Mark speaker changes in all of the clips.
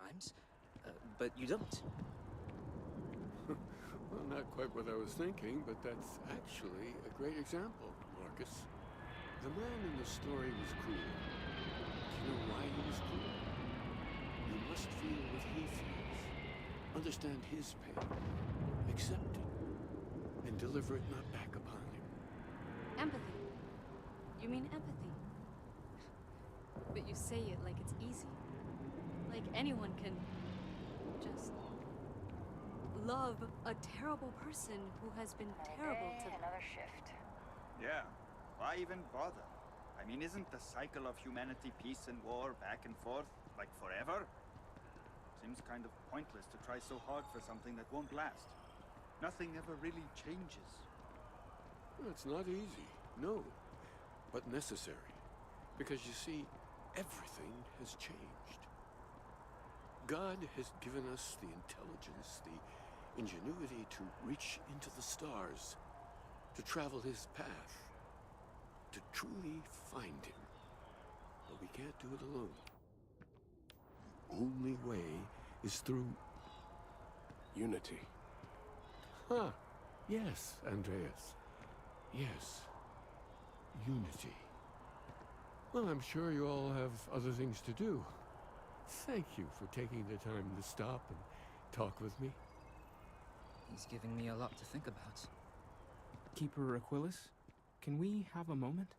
Speaker 1: sometimes, but you don't.
Speaker 2: Well, not quite what I was thinking, but that's actually a great example, Marcus. The man in the story was cruel. Do you know why he was cruel? You must feel what he feels. Understand his pain. Accept it. And deliver it not back upon him.
Speaker 3: Empathy. You mean empathy? But you say it like it's easy. Like anyone can just love a terrible person who has been terrible to them.
Speaker 4: Another shift.
Speaker 5: Yeah, why even bother? I mean, isn't the cycle of humanity peace and war back and forth, like forever? Seems kind of pointless to try so hard for something that won't last. Nothing ever really changes.
Speaker 2: Well, it's not easy, no, but necessary. Because you see, everything has changed. God has given us the intelligence, the ingenuity to reach into the stars, to travel his path, to truly find him. But we can't do it alone. The only way is through
Speaker 6: unity.
Speaker 2: Huh. Yes, Andreas. Yes. Unity. Well, I'm sure you all have other things to do. Thank you for taking the time to stop and talk with me.
Speaker 1: He's giving me a lot to think about.
Speaker 7: Keeper Aquilus, can we have a moment?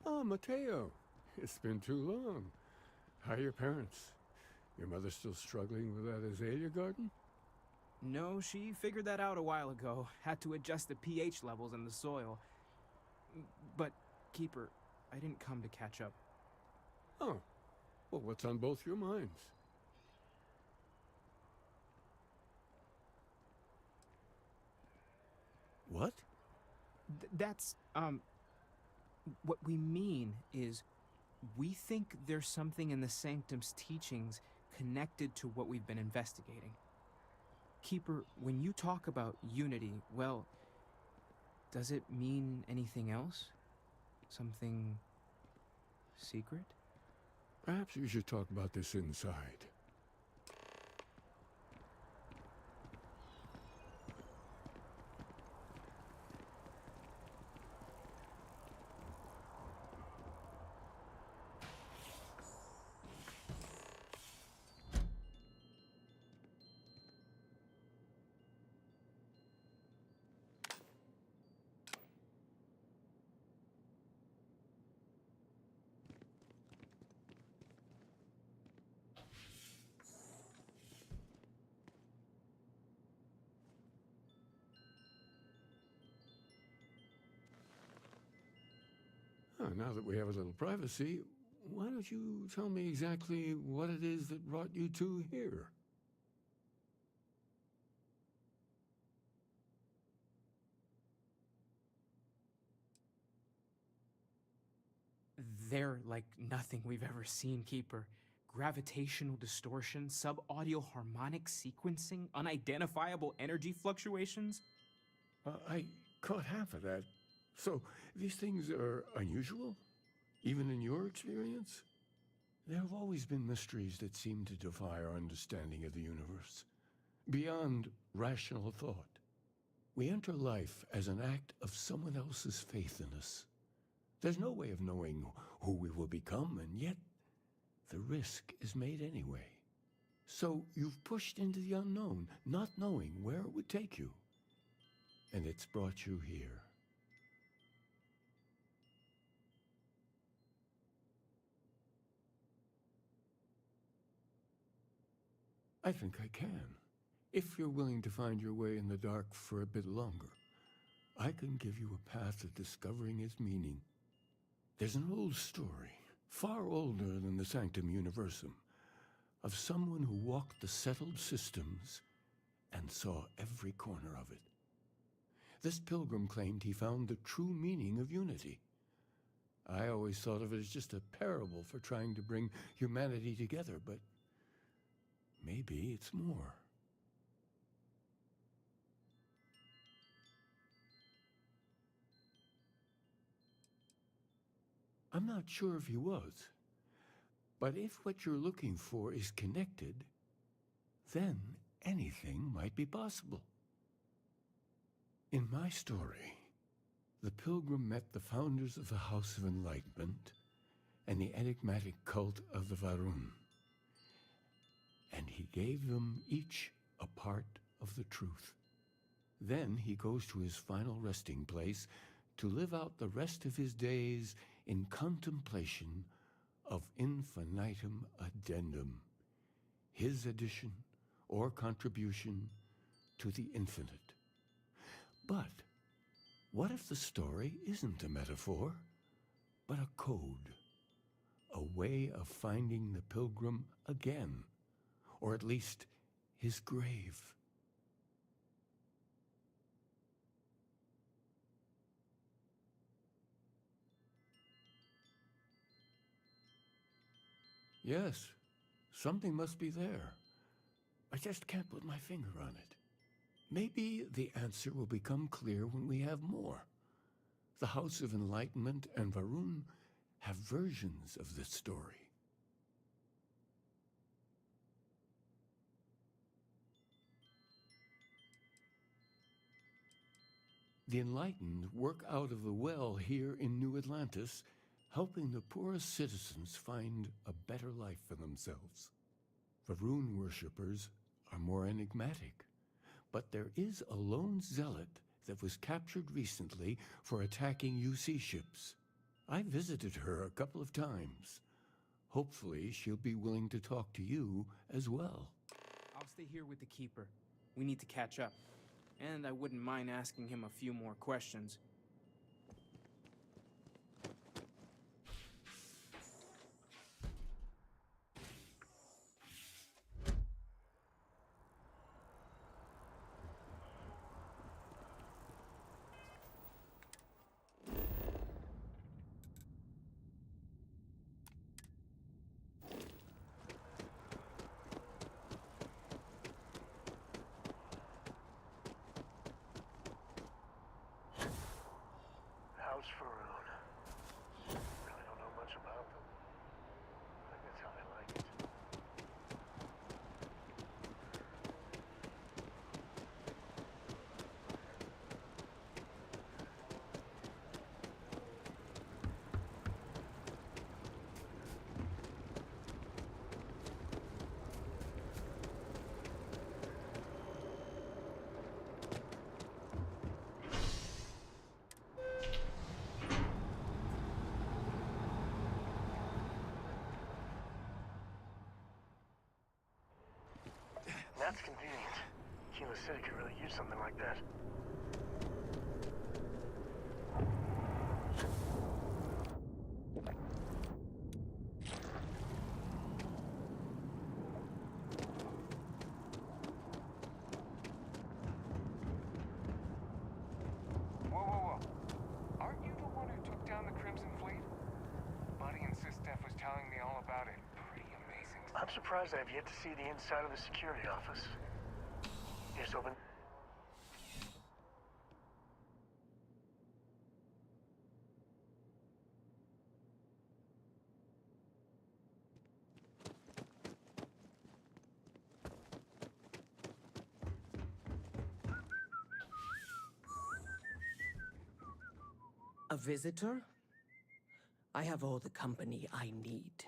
Speaker 2: Oh, Matteo. It's been too long. How are your parents? Your mother still struggling with that azalea garden?
Speaker 7: No, she figured that out a while ago. Had to adjust the pH levels in the soil. But, Keeper, I didn't come to catch up.
Speaker 2: Oh. Well, what's on both your minds? What?
Speaker 7: That's, what we mean is, we think there's something in the Sanctum's teachings connected to what we've been investigating. Keeper, when you talk about unity, well, does it mean anything else? Something secret?
Speaker 2: Perhaps we should talk about this inside. Now that we have a little privacy, why don't you tell me exactly what it is that brought you two here?
Speaker 7: They're like nothing we've ever seen, Keeper. Gravitational distortion, sub-audio harmonic sequencing, unidentifiable energy fluctuations.
Speaker 2: I caught half of that. So, these things are unusual? Even in your experience? There have always been mysteries that seem to defy our understanding of the universe, beyond rational thought. We enter life as an act of someone else's faith in us. There's no way of knowing who we will become, and yet the risk is made anyway. So you've pushed into the unknown, not knowing where it would take you. And it's brought you here. I think I can. If you're willing to find your way in the dark for a bit longer, I can give you a path to discovering its meaning. There's an old story, far older than the Sanctum Universum, of someone who walked the settled systems and saw every corner of it. This pilgrim claimed he found the true meaning of unity. I always thought of it as just a parable for trying to bring humanity together, but maybe it's more. I'm not sure if he was, but if what you're looking for is connected, then anything might be possible. In my story, the pilgrim met the founders of the House of Enlightenment and the enigmatic cult of the Varun, and he gave them each a part of the truth. Then he goes to his final resting place to live out the rest of his days in contemplation of infinitum addendum, his addition or contribution to the infinite. But what if the story isn't a metaphor, but a code, a way of finding the pilgrim again, or at least his grave? Yes, something must be there. I just can't put my finger on it. Maybe the answer will become clear when we have more. The House of Enlightenment and Varun have versions of this story. The Enlightened work out of the well here in New Atlantis, helping the poorest citizens find a better life for themselves. Varun worshippers are more enigmatic, but there is a lone zealot that was captured recently for attacking UC ships. I visited her a couple of times. Hopefully she'll be willing to talk to you as well.
Speaker 7: I'll stay here with the Keeper. We need to catch up. And I wouldn't mind asking him a few more questions.
Speaker 6: How's Faroon? Really don't know much about them. I think that's how they like it. That's convenient. Kilo City could really use something like that.
Speaker 4: Whoa. Aren't you the one who took down the Crimson Fleet? Buddy and Sis Steph was telling me all about it. Pretty amazing stuff.
Speaker 6: I'm surprised I've yet to see the inside of the security office. Here's open.
Speaker 8: A visitor? I have all the company I need.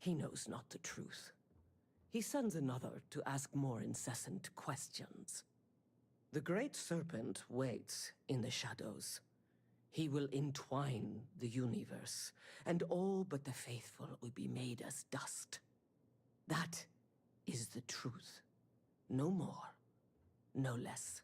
Speaker 8: He knows not the truth. He sends another to ask more incessant questions. The Great Serpent waits in the shadows. He will entwine the universe, and all but the faithful will be made as dust. That is the truth. No more, no less.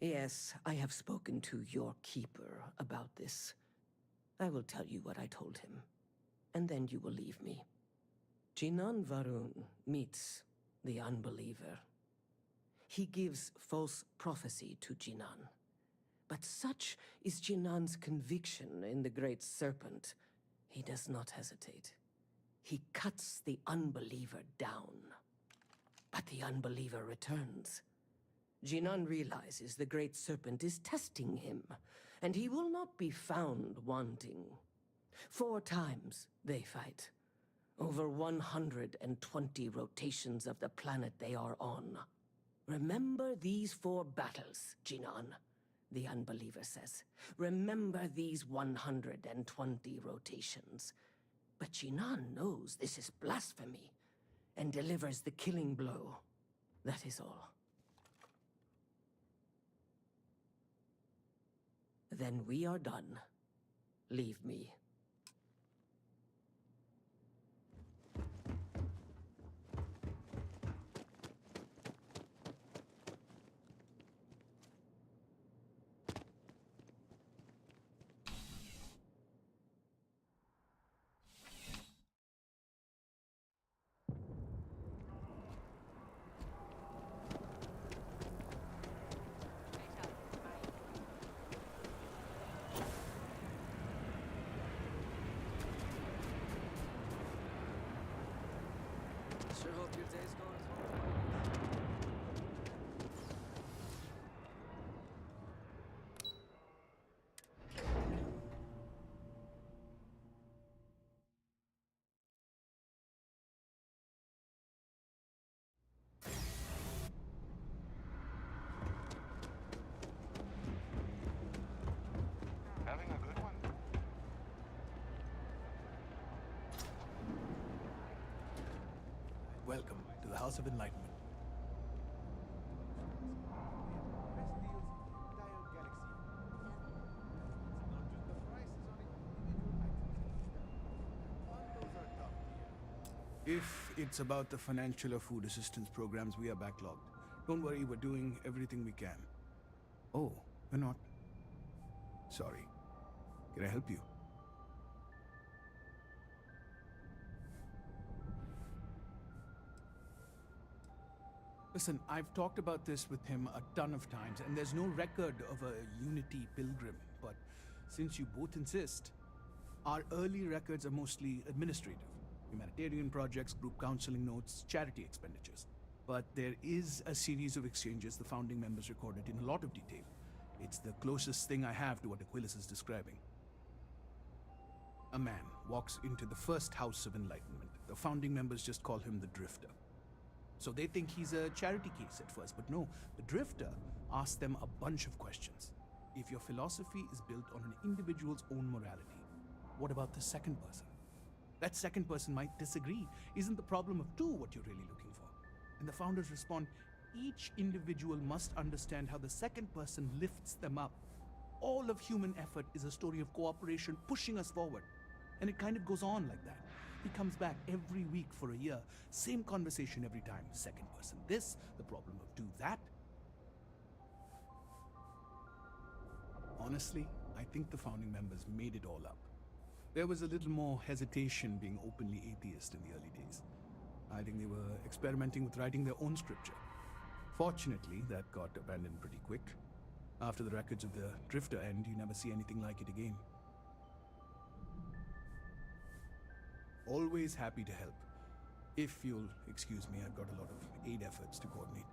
Speaker 8: Yes, I have spoken to your keeper about this. I will tell you what I told him, and then you will leave me. Jinan Varun meets the unbeliever. He gives false prophecy to Jinan. But such is Jinan's conviction in the Great Serpent, he does not hesitate. He cuts the unbeliever down. But the unbeliever returns. Jinan realizes the Great Serpent is testing him, and he will not be found wanting. 4 times they fight, over 120 rotations of the planet they are on. Remember these 4 battles, Jinan, the unbeliever says. Remember these 120 rotations. But Jinan knows this is blasphemy, and delivers the killing blow. That is all. Then we are done. Leave me.
Speaker 1: Sure hope your day's going as well.
Speaker 4: Having a good one?
Speaker 9: Welcome to the House of Enlightenment. If it's about the financial or food assistance programs, we are backlogged. Don't worry, we're doing everything we can. Oh, we're not. Sorry. Can I help you? Listen, I've talked about this with him a ton of times, and there's no record of a Unity pilgrim. But since you both insist, our early records are mostly administrative. Humanitarian projects, group counseling notes, charity expenditures. But there is a series of exchanges the founding members recorded in a lot of detail. It's the closest thing I have to what Aquilus is describing. A man walks into the first House of Enlightenment. The founding members just call him the Drifter. So they think he's a charity case at first, but no, the Drifter asks them a bunch of questions. If your philosophy is built on an individual's own morality, what about the second person? That second person might disagree. Isn't the problem of 2 what you're really looking for? And the founders respond, each individual must understand how the second person lifts them up. All of human effort is a story of cooperation pushing us forward. And it kind of goes on like that. He comes back every week for a year. Same conversation every time. Second person this, the problem of 2 that. Honestly, I think the founding members made it all up. There was a little more hesitation being openly atheist in the early days. I think they were experimenting with writing their own scripture. Fortunately, that got abandoned pretty quick. After the records of the Drifter end, you never see anything like it again. Always happy to help. If you'll excuse me, I've got a lot of aid efforts to coordinate.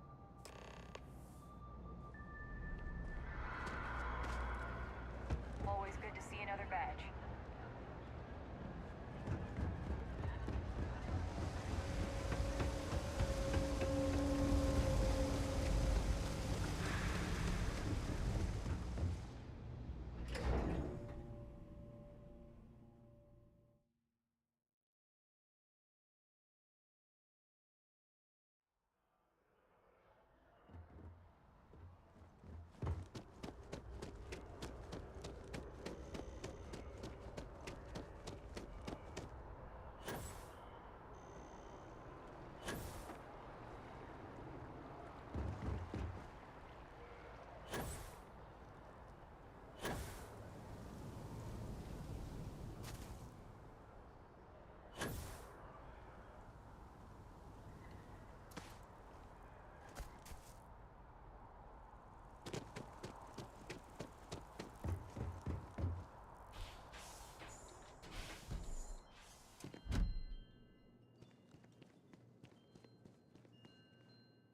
Speaker 10: Always good to see another badge.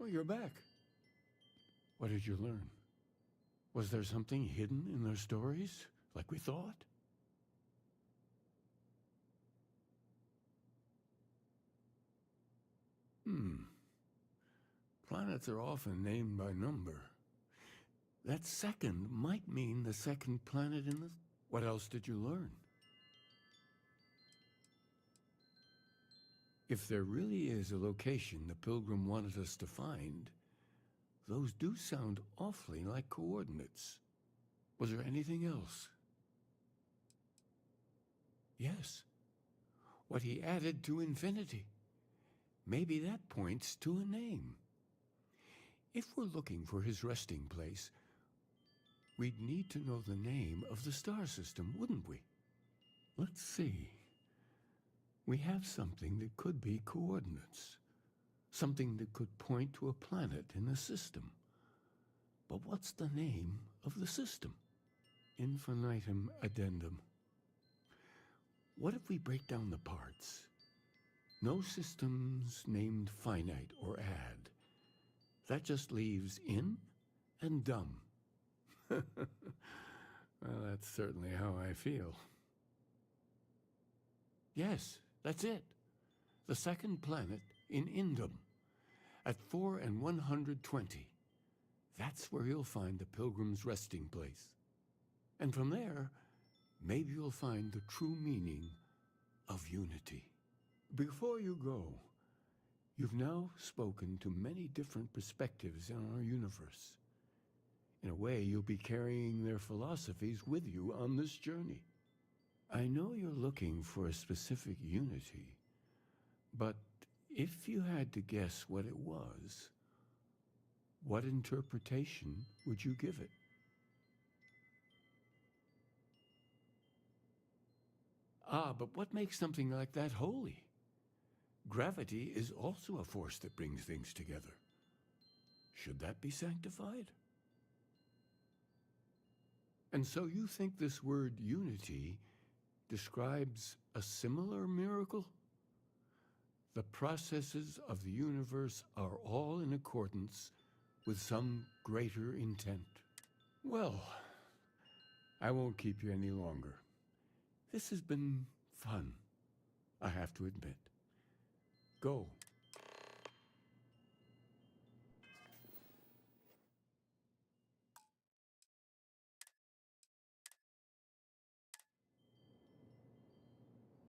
Speaker 2: Oh, you're back. What did you learn? Was there something hidden in their stories, like we thought? Planets are often named by number. That second might mean the second planet in the... What else did you learn? If there really is a location the Pilgrim wanted us to find, those do sound awfully like coordinates. Was there anything else? Yes. What he added to infinity. Maybe that points to a name. If we're looking for his resting place, we'd need to know the name of the star system, wouldn't we? Let's see. We have something that could be coordinates. Something that could point to a planet in the system. But what's the name of the system? Infinitum addendum. What if we break down the parts? No systems named finite or add. That just leaves in and dumb. Well, that's certainly how I feel. Yes, that's it. The second planet in Indum, at 4 and 120. That's where you'll find the Pilgrim's resting place. And from there, maybe you'll find the true meaning of unity. Before you go, you've now spoken to many different perspectives in our universe. In a way, you'll be carrying their philosophies with you on this journey. I know you're looking for a specific unity, but if you had to guess what it was, what interpretation would you give it? Ah, but what makes something like that holy? Gravity is also a force that brings things together. Should that be sanctified? And so you think this word unity describes a similar miracle? The processes of the universe are all in accordance with some greater intent. Well, I won't keep you any longer. This has been fun, I have to admit. Go